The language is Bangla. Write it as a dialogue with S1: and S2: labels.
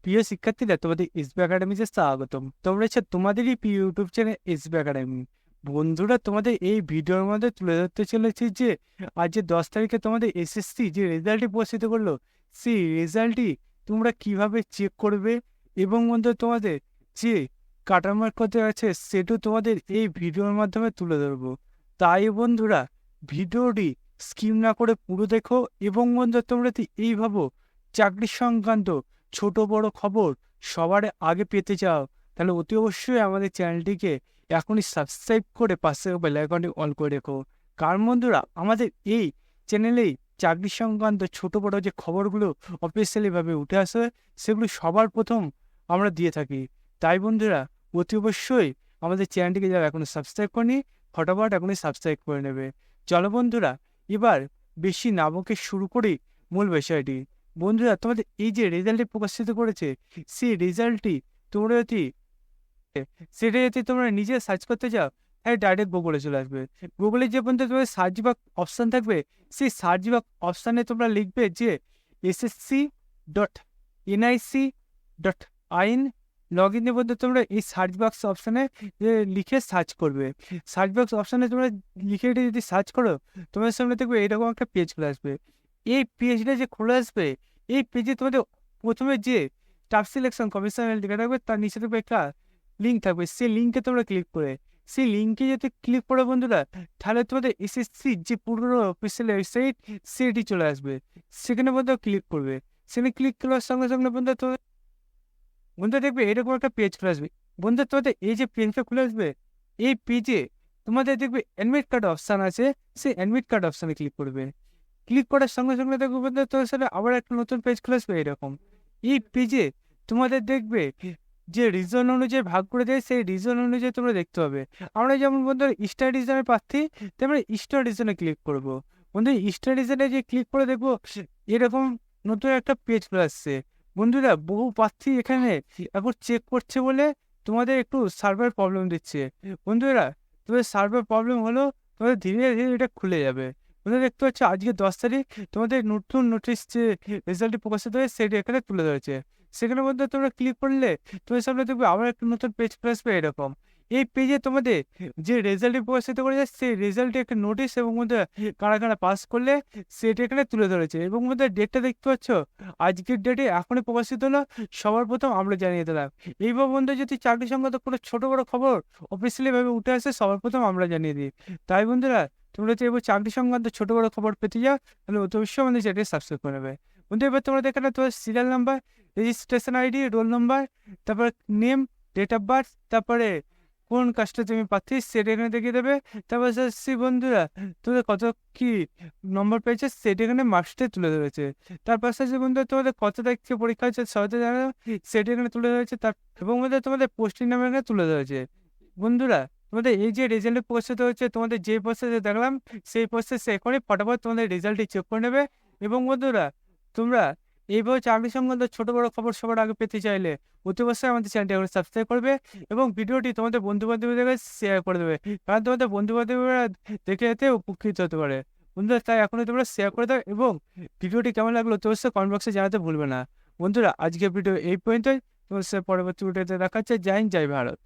S1: প্রিয় শিক্ষার্থীরা, তোমাদের এসবি একাডেমিতে স্বাগতম। তোমরা হচ্ছে তোমাদেরই প্রিয় ইউটিউব চ্যানেল এসবি একাডেমি। বন্ধুরা, তোমাদের এই ভিডিওর মধ্যে তুলে ধরতে চলেছি যে আজ যে 10 তারিখে তোমাদের এসএসসি যে রেজাল্টটি প্রকাশিত করলো, সেই রেজাল্টটি তোমরা কিভাবে চেক করবে এবং বন্ধু তোমাদের যে কাটামার্ক কত আছে সেটাও তোমাদের এই ভিডিওর মাধ্যমে তুলে ধরবো। তাই বন্ধুরা, ভিডিওটি স্কিপ না করে পুরো দেখো এবং বন্ধু তোমরা এই ভাবো চাকরি সংক্রান্ত ছোট বড় খবর সবার আগে পেতে চাও, তাহলে অতি অবশ্যই আমাদের চ্যানেলটিকে এখনই সাবস্ক্রাইব করে পাশে বেল আইকনটি অন করে রেখো। কারণ বন্ধুরা, আমাদের এই চ্যানেলেই চাকরি সংক্রান্ত ছোট বড় যে খবরগুলো অফিসিয়ালি ভাবে উঠে আসে সেগুলো সবার প্রথম আমরা দিয়ে থাকি। তাই বন্ধুরা, অতি অবশ্যই আমাদের চ্যানেলটিকে যারা এখনো সাবস্ক্রাইব করেনি ফটাফট এখনই সাবস্ক্রাইব করে নেবে। চলো বন্ধুরা, এবার বেশি না বকে শুরু করি মূল বিষয়টি। বন্ধুরা, তোমাদের এই যে রেজাল্টটি প্রকাশিত করেছে সেই রেজাল্টটি তোমরা যদি সেটা যদি তোমরা নিজে সার্চ করতে চাও তাহলে ডাইরেক্ট গুগলে চলে আসবে। গুগলে যে পর্যন্ত তোমাদের সার্চ বাক অপশান থাকবে সেই সার্চ বাক অপশানে তোমরা লিখবে যে ssc.nic.in লগ ইনের মধ্যে তোমরা এই সার্চ বক্স অপশানে লিখে সার্চ করবে। সার্চ বক্স অপশানে তোমরা লিখে এটা যদি সার্চ করো তোমাদের সামনে দেখবে এরকম একটা পেজ খুলে আসবে। এই পেজটা যে খুলে আসবে, এই পেজে তোমাদের প্রথমে যে স্টাফ সিলেকশন কমিশন লেখা থাকবে তার নিচে থাকবে একটা লিঙ্ক থাকবে। সেই লিঙ্কে তোমরা ক্লিক করে সেই লিঙ্কে যদি ক্লিক করো বন্ধুরা, তাহলে তোমাদের এসএসসি যে পুরো অফিসিয়াল ওয়েবসাইট সেটি চলে আসবে। সেখানে বন্ধু ক্লিক করবে। সেখানে ক্লিক করার সঙ্গে সঙ্গে বন্ধু দেখবে এরকম একটা পেজ খুলে আসবে। বন্ধু তোমাদের এই যে পেজটা খুলে আসবে, এই পেজে তোমাদের দেখবে অ্যাডমিট কার্ড অপশান আছে, সেই অ্যাডমিট কার্ড অপশানে ক্লিক করবে। ক্লিক করার সঙ্গে সঙ্গে দেখবে বন্ধু তোমার সাথে আবার একটা নতুন পেজ খুলে আসবে এরকম। এই পেজে তোমাদের দেখবে যে রিজন অনুযায়ী ভাগ করে দেয়, সেই রিজন অনুযায়ী তোমরা দেখতে হবে। আমরা যেমন বন্ধু স্টার রিজনের প্রার্থী, তেমন স্টার রিজনে ক্লিক করবো। বন্ধু স্টার রিজনে যে ক্লিক করে দেখবো এরকম নতুন একটা পেজ খুলে আসছে। বন্ধুরা, বহু প্রার্থী এখানে এখন চেক করছে বলে তোমাদের একটু সার্ভার প্রবলেম দিচ্ছে। বন্ধুরা, তোমাদের সার্ভার প্রবলেম হলো তোমাদের ধীরে ধীরে এটা খুলে যাবে। বন্ধুরা, দেখতে পাচ্ছ আজকে 10 তারিখ তোমাদের নতুন নোটিশ যে রেজাল্টটি প্রকাশিত হয়ে সেটি এখানে তুলে ধরেছে। সেখানে মধ্যে তোমরা ক্লিক করলে তোমার সামনে দেখবে আবার একটা নতুন পেজ খুলে আসবে এরকম। এই পেজে তোমাদের যে রেজাল্টটি প্রকাশিত করেছে সেই রেজাল্টে একটা নোটিশ এবং মধ্যে কারা কারা পাস করলে সেটা এখানে তুলে ধরেছে এবং মধ্যে ডেটটা দেখতে পাচ্ছ আজকের ডেটে এখনই প্রকাশিত হলো, সবার প্রথম আমরা জানিয়ে দিলাম। এইবার বন্ধু যদি চাকরি সংক্রান্ত কোনো ছোট বড় খবর অফিসিয়ালি ভাবে উঠে আসে সবার প্রথম আমরা জানিয়ে দিই। তাই বন্ধুরা, তোমরা যদি এবার চাকরি সংক্রান্ত ছোট বড় খবর পেতে যাও তাহলে অতি অবশ্যই আমাদের চ্যানেলটি সাবস্ক্রাইব করে নেবে। বন্ধু, এবার তোমরা দেখে না তোমার serial number, registration ID, roll number, তারপর নেম, ডেট অফ বার্থ, তারপরে কোন কাজটা তুমি পাচ্ছিস সেটা এখানে দেখিয়ে দেবে। তারপর সে বন্ধুরা তোদের কত কি নম্বর পেয়েছে সেটা এখানে মার্কসে তুলে ধরেছে। তার পাশাপাশি বন্ধুরা তোমাদের কত তারিখ থেকে পরীক্ষা হচ্ছে সহজে জানা সেটা এখানে তুলে ধরেছে। তার এবং মধ্যে তোমাদের পোস্টিং নাম এখানে তুলে ধরেছে। বন্ধুরা, তোমাদের এই যে রেজাল্ট প্রকাশিত হচ্ছে তোমাদের যে প্রসেসে দেখলাম সেই প্রসেসে এখনই ফটাফট তোমাদের রেজাল্টটি চেক করে নেবে। এবং বন্ধুরা, তোমরা এইভাবে চাকরি সংক্রান্ত ছোট বড় খবর সবার আগে পেতে চাইলে অতি অবশ্যই আমাদের চ্যানেলটি এখন সাবস্ক্রাইব করবে এবং ভিডিওটি তোমাদের বন্ধু বান্ধবীদের কাছে শেয়ার করে দেবে, কারণ তোমাদের বন্ধু বান্ধবীরা দেখে এতে উপকৃত হতে পারে। বন্ধুরা, তাই এখনই তোমরা শেয়ার করে দাও এবং ভিডিওটি কেমন লাগলো অতি অবশ্যই কমেন্ট বক্সে জানাতে ভুলবে না। বন্ধুরা, আজকের ভিডিও এই পর্যন্তই। তোমার সাথে পরবর্তী ভিডিওতে দেখা হচ্ছে। জয় হিন্দ, জয় ভারত।